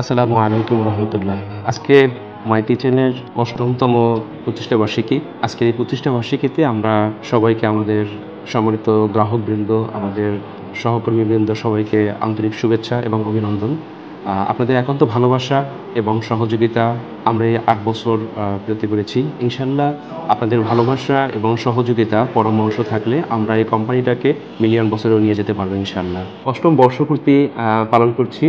আসসালামু আলাইকুম রহমতুল্লাহ। আজকে মাই কিচেনের অষ্টমতম প্রতিষ্ঠা বার্ষিকী। আজকের এই প্রতিষ্ঠা বার্ষিকীতে আমরা সবাইকে, আমাদের সম্মানিত গ্রাহকবৃন্দ, আমাদের সহকর্মীবৃন্দ সবাইকে আন্তরিক শুভেচ্ছা এবং অভিনন্দন। আপনাদের একান্ত ভালোবাসা এবং সহযোগিতা আমরা এই ৮ বছর পেতে পেরেছি। ইনশাআল্লাহ আপনাদের ভালোবাসা এবং সহযোগিতা পরামর্শ থাকলে আমরা এই কোম্পানিটাকে মিলিয়ন বছরেও নিয়ে যেতে পারবো ইনশাআল্লাহ। অষ্টম বর্ষপূর্তি পালন করছি।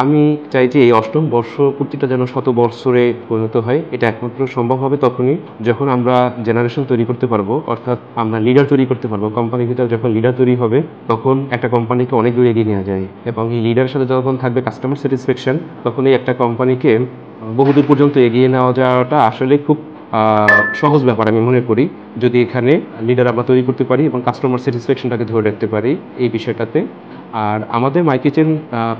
আমি চাই যে এই অষ্টম বর্ষপূর্তিটা যেন শত বৎসরে পরিণত হয়। এটা একমাত্র সম্ভব হবে তখনই যখন আমরা জেনারেশন তৈরি করতে পারবো, অর্থাৎ আমরা লিডার তৈরি করতে পারবো। কোম্পানির ভিতরে যখন লিডার তৈরি হবে তখন একটা কোম্পানিকে অনেক দূর এগিয়ে নেওয়া যায়, এবং এই লিডারের সাথে যখন থাকবে কাস্টমার স্যাটিসফ্যাকশন, তখন এই একটা কোম্পানিকে বহুদূর পর্যন্ত এগিয়ে নেওয়া যাওয়াটা আসলে খুব সহজ ব্যাপার আমি মনে করি, যদি এখানে লিডার আমরা তৈরি করতে পারি এবং কাস্টমার স্যাটিসফ্যাকশনটাকে ধরে রাখতে পারি এই বিষয়টাতে। আর আমাদের মাই কিচেন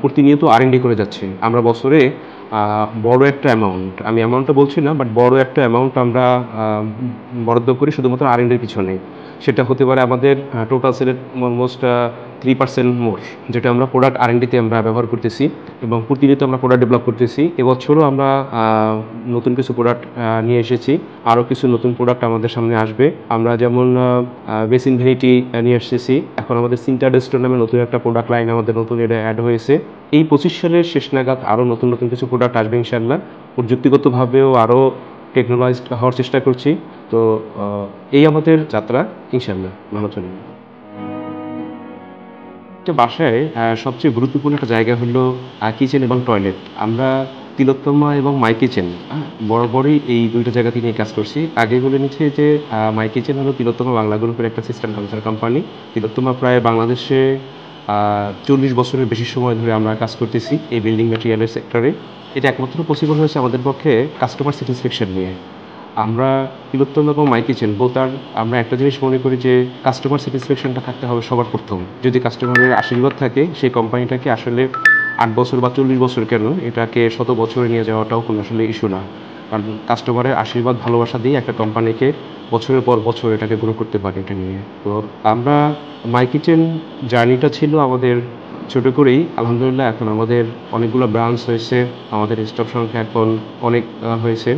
প্রতিনিয়ত R&D করে যাচ্ছে। আমরা বছরে বড় একটা অ্যামাউন্ট, আমি অ্যামাউন্টটা বলছি না, বাট বড় একটা অ্যামাউন্ট আমরা বরাদ্দ করি শুধুমাত্র R&Dর পিছনে। সেটা হতে পারে আমাদের টোটাল সেলের অলমোস্ট 3% মোর, যেটা আমরা প্রোডাক্ট R&Dতে আমরা ব্যবহার করতেছি এবং প্রতিনিয়ত আমরা প্রোডাক্ট ডেভেলপ করতেছি। এবছরও আমরা নতুন কিছু প্রোডাক্ট নিয়ে এসেছি, আরও কিছু নতুন প্রোডাক্ট আমাদের সামনে আসবে। আমরা যেমন বেসিন ভ্যানিটি নিয়ে এসেছি, এখন আমাদের সিন্টার রেস্টোর নামে নতুন একটা প্রোডাক্ট লাইন আমাদের নতুন এটা অ্যাড হয়েছে। এই 25 সালের শেষ নাগাদ আরও নতুন নতুন কিছু প্রোডাক্ট আসবে ইনশাআল্লাহ। প্রযুক্তিগতভাবেও আরও টেকনোলজিস্ট হওয়ার চেষ্টা করছি। তো এই আমাদের যাত্রা, ইনশাআল্লাহ ভালো চলবে। একটা বাসায় সবচেয়ে গুরুত্বপূর্ণ একটা জায়গা হলো কিচেন এবং টয়লেট। আমরা তিলোত্তমা এবং মাই কিচেন বরাবরই এই দুইটা জায়গাতে নিয়ে কাজ করছি। আগে বলে নিচ্ছি যে মাই কিচেন হলো তিলোত্তমা বাংলা গ্রুপের একটা সিস্টেম কালচার কোম্পানি। তিলোত্তমা প্রায় বাংলাদেশে 40 বছরের বেশি সময় ধরে আমরা কাজ করতেছি এই বিল্ডিং ম্যাটেরিয়ালের সেক্টরে। এটা একমাত্র পসিবল হয়েছে আমাদের পক্ষে কাস্টমার স্যাটিসফ্যাকশন নিয়ে। আমরা তিলোত্তমা এবং মাই কিচেন বোতার আমরা একটা জিনিস মনে করি যে কাস্টমার স্যাটিসফ্যাকশনটা থাকতে হবে সবার প্রথম। যদি কাস্টমারের আশীর্বাদ থাকে, সেই কোম্পানিটাকে আসলে 8 বছর বা 40 বছর কেন, এটাকে শত বছরে নিয়ে যাওয়াটাও কোনো আসলে ইস্যু না। কারণ কাস্টমারের আশীর্বাদ, ভালোবাসা দিয়ে একটা কোম্পানিকে বছরের পর বছর এটাকে গ্রো করতে পারি এটা নিয়ে। তো আমরা মাই কিচেন জার্নিটা ছিল আমাদের ছোটো করেই, আলহামদুলিল্লাহ এখন আমাদের অনেকগুলো ব্রাঞ্চ হয়েছে, আমাদের স্টাফ সংখ্যা এখন অনেক হয়েছে।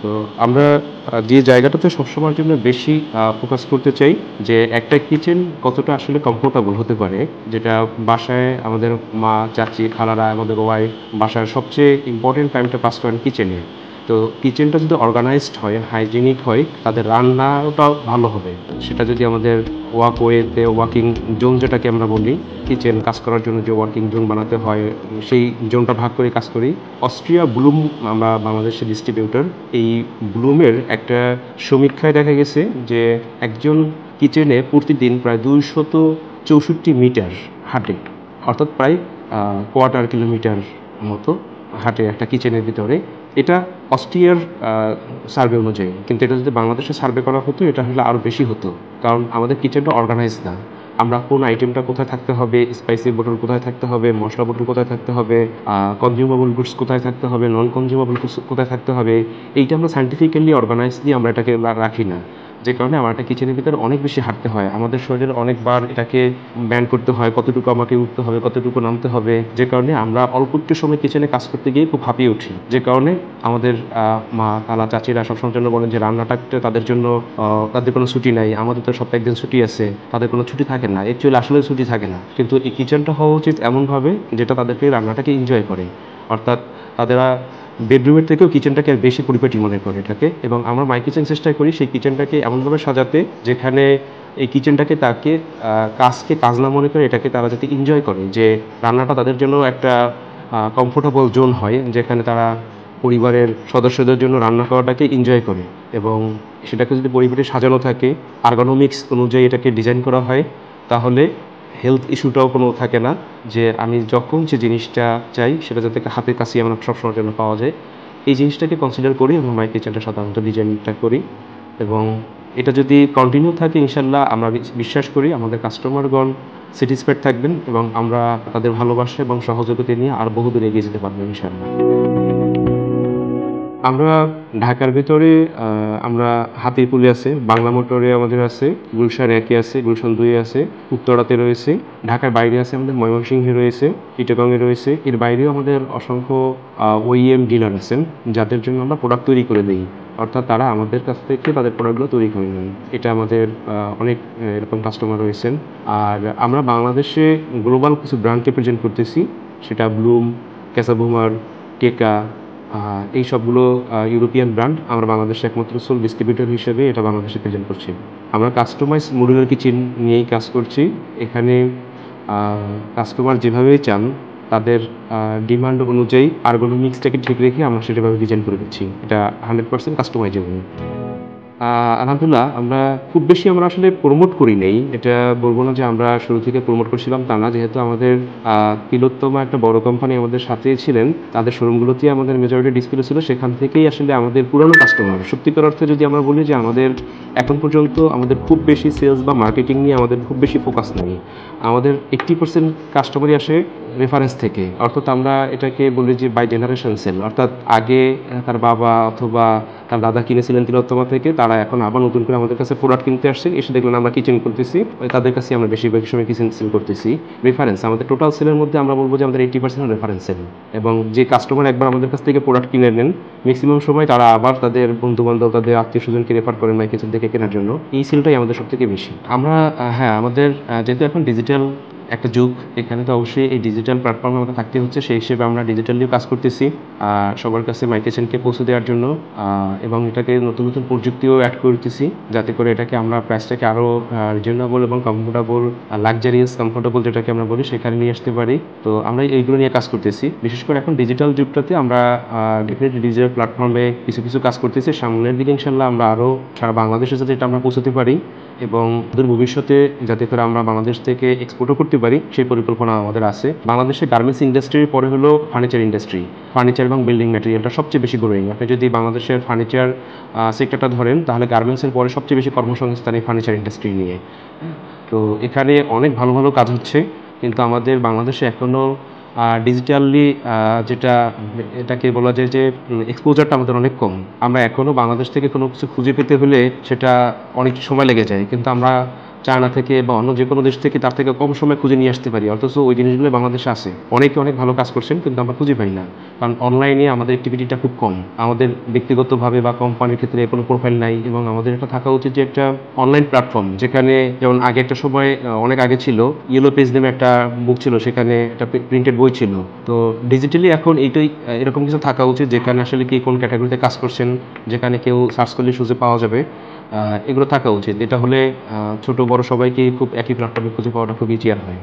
তো আমরা যে জায়গাটাতে সবসময়ের জন্য বেশি ফোকাস করতে চাই যে একটা কিচেন কতটা আসলে কমফোর্টেবল হতে পারে, যেটা বাসায় আমাদের মা, চাচি, খালারা, আমাদের ওয়াইফ বাসার সবচেয়ে ইম্পর্টেন্ট টাইমটা পাস করেন কিচেনে। তো কিচেনটা যদি অর্গানাইজড হয়, হাইজিনিক হয়, তাদের রান্নাটাও ভালো হবে। সেটা যদি আমাদের ওয়াকওয়েতে ওয়ার্কিং জোন যেটাকে আমরা বলি, কিচেন কাজ করার জন্য যে ওয়ার্কিং জোন বানাতে হয়, সেই জোনটা ভাগ করে কাজ করি। অস্ট্রিয়া ব্লুম আমরা বাংলাদেশের ডিস্ট্রিবিউটর। এই ব্লুমের একটা সমীক্ষায় দেখা গেছে যে একজন কিচেনে প্রতিদিন প্রায় 264 মিটার হাঁটে, অর্থাৎ প্রায় কোয়ার্টার কিলোমিটার মতো হাঁটে একটা কিচেনের ভিতরে। এটা অস্ট্রিয়ার সার্ভে অনুযায়ী, কিন্তু এটা যদি বাংলাদেশে সার্ভে করা হতো এটা হলে আরও বেশি হতো, কারণ আমাদের কিচেনটা অর্গানাইজ না। আমরা কোন আইটেমটা কোথায় থাকতে হবে, স্পাইসি বোতল কোথায় থাকতে হবে, মশলা বোতল কোথায় থাকতে হবে, কনজিউমেবল গুডস কোথায় থাকতে হবে, নন কনজিউমেবল গুডস কোথায় থাকতে হবে, এইটা আমরা সায়েন্টিফিক্যালি অর্গানাইজলি আমরা এটাকে রাখি না। যে কারণে আমার একটা কিচেনের ভিতরে অনেক বেশি হাঁটতে হয়, আমাদের শরীরের অনেকবার এটাকে ব্যান্ড করতে হয়, কতটুকু আমাকে উঠতে হবে, কতটুকু নামতে হবে। যে কারণে আমরা অল্প একটু সময় কিচেনে কাজ করতে গিয়ে খুব হাঁপিয়ে উঠি। যে কারণে আমাদের মা, খালা, চাচিরা সবসময়ের জন্য বলেন যে রান্নাটা তাদের জন্য তাদের কোনো ছুটি নাই। আমাদের তো সপ্তাহে একদিন ছুটি আছে, তাদের কোনো ছুটি থাকে না। অ্যাকচুয়ালি আসলে ছুটি থাকে না, কিন্তু এই কিচেনটা হওয়া উচিত এমনভাবে যেটা তাদেরকে রান্নাটাকে এনজয় করে, অর্থাৎ তাদেরা বেডরুমের থেকেও কিচেনটাকে বেশি পরিপাটি মনে করে এটাকে। এবং আমরা মাই কিচেন চেষ্টা করি সেই কিচেনটাকে এমনভাবে সাজাতে যেখানে এই কিচেনটাকে তাকে কাজকে কাজ না মনে করে এটাকে তারা যাতে এনজয় করে, যে রান্নাটা তাদের জন্য একটা কমফোর্টেবল জোন হয়, যেখানে তারা পরিবারের সদস্যদের জন্য রান্না করাটাকে এনজয় করে। এবং সেটাকে যদি পরিবারে সাজানো থাকে, আর্গোনমিক্স অনুযায়ী এটাকে ডিজাইন করা হয়, তাহলে হেলথ ইস্যুটাও কোনো থাকে না, যে আমি যখন যে জিনিসটা চাই সেটা যাতে হাতের কাছেই আমার সবসময়ের জন্য পাওয়া যায়। এই জিনিসটাকে কনসিডার করি এবং মাই কিচেনটা সাধারণত ডিজাইনটা করি। এবং এটা যদি কন্টিনিউ থাকে ইনশাল্লাহ আমরা বিশ্বাস করি আমাদের কাস্টমারগণ স্যাটিসফাইড থাকবেন এবং আমরা তাদের ভালোবাসা এবং সহযোগিতা নিয়ে আর বহুদূর এগিয়ে যেতে পারবো ইনশাল্লাহ। আমরা ঢাকার ভেতরে আমরা হাতিরপুলে আছে, বাংলা মোটরে আমাদের আছে, গুলশান 1 আছে, গুলশান 2 আছে, উত্তরাতে রয়েছে। ঢাকার বাইরে আছে আমাদের ময়মনসিংহে রয়েছে, চিটাগংয়ে রয়েছে। এর বাইরেও আমাদের অসংখ্য OEM ডিলার আছেন, যাদের জন্য আমরা প্রোডাক্ট তৈরি করে দেই। অর্থাৎ তারা আমাদের কাছ থেকে তাদের প্রোডাক্টগুলো তৈরি করে নেন। এটা আমাদের অনেক এরকম কাস্টমার রয়েছেন। আর আমরা বাংলাদেশে গ্লোবাল কিছু ব্র্যান্ডকে প্রেজেন্ট করতেছি, সেটা ব্লুম, ক্যাসাবুমার, টেকা, এই সবগুলো ইউরোপিয়ান ব্র্যান্ড। আমরা বাংলাদেশে একমাত্র সোল ডিস্ট্রিবিউটর হিসেবে এটা বাংলাদেশে প্রেজেন্ট করছি। আমরা কাস্টমাইজ মডুলার কিচেন নিয়েই কাজ করছি। এখানে কাস্টমার যেভাবেই চান তাদের ডিমান্ড অনুযায়ী আর্গোনমিক্সটাকে ঠিক রেখে আমরা সেটাভাবে ডিজাইন করে দিচ্ছি। এটা 100% কাস্টমাইজেবল। আলহামদুলিল্লাহ, আমরা খুব বেশি আমরা আসলে প্রমোট করি নাই। এটা বলব না যে আমরা শুরু থেকে প্রমোট করছিলাম, তা না। যেহেতু আমাদের তিলোত্তমা একটা বড় কোম্পানি আমাদের সাথেই ছিলেন, তাদের শোরুমগুলোতেই আমাদের মেজরিটি ডিসপ্লে ছিল। সেখান থেকেই আসলে আমাদের পুরানো কাস্টমার। সত্যিকার অর্থে যদি আমরা বলি যে আমাদের এখন পর্যন্ত আমাদের খুব বেশি সেলস বা মার্কেটিং নিয়ে আমাদের খুব বেশি ফোকাস নেই। আমাদের 80% কাস্টমারই আসে রেফারেন্স থেকে। অর্থাৎ আমরা এটাকে বলি যে বাই জেনারেশন সেল। অর্থাৎ আগে তার বাবা অথবা তার দাদা কিনেছিলেন তিলোত্তমা থেকে, তারা এখন আবার নতুন করে আমাদের কাছে প্রোডাক্ট কিনতে আসছে, এসে দেখলেন আমরা কিচেন করতেছি, তাদের কাছে আমরা বেশিরভাগ সময় কিচেন সেল করতেছি। রেফারেন্স আমাদের টোটাল সেলের মধ্যে আমরা বলবো যে আমাদের 80% রেফারেন্স সেল। এবং যে কাস্টমার একবার আমাদের কাছ থেকে প্রোডাক্ট কিনে নেন, ম্যাক্সিমাম সময় তারা আবার তাদের বন্ধুবান্ধব, তাদের আত্মীয় স্বজনকে রেফার করেন মাই কিচেন থেকে কেনার জন্য। এই সেলটাই আমাদের সব থেকে বেশি। আমরা হ্যাঁ, আমাদের যেহেতু এখন ডিজিটাল একটা যুগ, এখানে তো অবশ্যই এই ডিজিটাল প্ল্যাটফর্মে আমাদের থাকতে হচ্ছে। সেই হিসেবে আমরা ডিজিটালিও কাজ করতেছি সবার কাছে মাই কিচেনকে পৌঁছে দেওয়ার জন্য, এবং এটাকে নতুন নতুন প্রযুক্তিও অ্যাড করতেছি, যাতে করে এটাকে আমরা প্রাইসটাকে আরও রিজনেবল এবং কমফোর্টেবল, লাক্সারিয়াস কমফোর্টেবল যেটাকে আমরা বলি, সেখানে নিয়ে আসতে পারি। তো আমরা এইগুলো নিয়ে কাজ করতেছি। বিশেষ করে এখন ডিজিটাল যুগটাতে আমরা ডেফিনেটলি ডিজিটাল প্ল্যাটফর্মে কিছু কিছু কাজ করতেছি। সামনের দিকে ইনশাল্লাহ আমরা আরও সারা বাংলাদেশে যাতে এটা আমরা পৌঁছতে পারি এবং ভবিষ্যতে যাতে করে আমরা বাংলাদেশ থেকে এক্সপোর্টও করতে পারি, সেই পরিকল্পনা আমাদের আছে। বাংলাদেশের গার্মেন্টস ইন্ডাস্ট্রির পরে হলো ফার্নিচার ইন্ডাস্ট্রি। ফার্নিচার এবং বিল্ডিং ম্যাটেরিয়ালটা সবচেয়ে বেশি গ্রোয়িং। আপনি যদি বাংলাদেশের ফার্নিচার সেক্টরটা ধরেন, তাহলে গার্মেন্টসের পরে সবচেয়ে বেশি কর্মসংস্থান এই ফার্নিচার ইন্ডাস্ট্রি নিয়ে। তো এখানে অনেক ভালো ভালো কাজ হচ্ছে, কিন্তু আমাদের বাংলাদেশে এখনও ডিজিটালি যেটা এটাকে বলা যায় যে এক্সপোজারটা আমাদের অনেক কম। আমরা এখনও বাংলাদেশ থেকে কোনো কিছু খুঁজে পেতে হলে সেটা অনেক সময় লেগে যায়, কিন্তু আমরা চায়না থেকে বা অন্য যে কোনো দেশ থেকে তার থেকে কম সময় খুঁজে নিয়ে আসতে পারি। অথচ ওই জিনিসগুলো বাংলাদেশে আছে। অনেকে অনেক ভালো কাজ করছেন, কিন্তু আমরা খুঁজে পাই না, কারণ অনলাইনে আমাদের অ্যাক্টিভিটিটা খুব কম। আমাদের ব্যক্তিগতভাবে বা কোম্পানির ক্ষেত্রে কোনো প্রোফাইল নাই, এবং আমাদের এটা থাকা উচিত যে একটা অনলাইন প্ল্যাটফর্ম, যেখানে যেমন আগে একটা সময় অনেক আগে ছিল ইয়েলো পেজ নামে একটা বুক ছিল, সেখানে একটা প্রিন্টেড বই ছিল। তো ডিজিটালি এখন এইটাই এরকম কিছু থাকা উচিত, যেখানে আসলে কি কোন ক্যাটাগরিতে কাজ করছেন, যেখানে কেউ সার্চ করলে খুঁজে পাওয়া যাবে। এগুলো থাকা উচিত। এটা হলে ছোট বড় সবাইকে খুব একই প্ল্যাটফর্মে খুঁজে পাওয়াটা খুব ইজিয়ার হয়।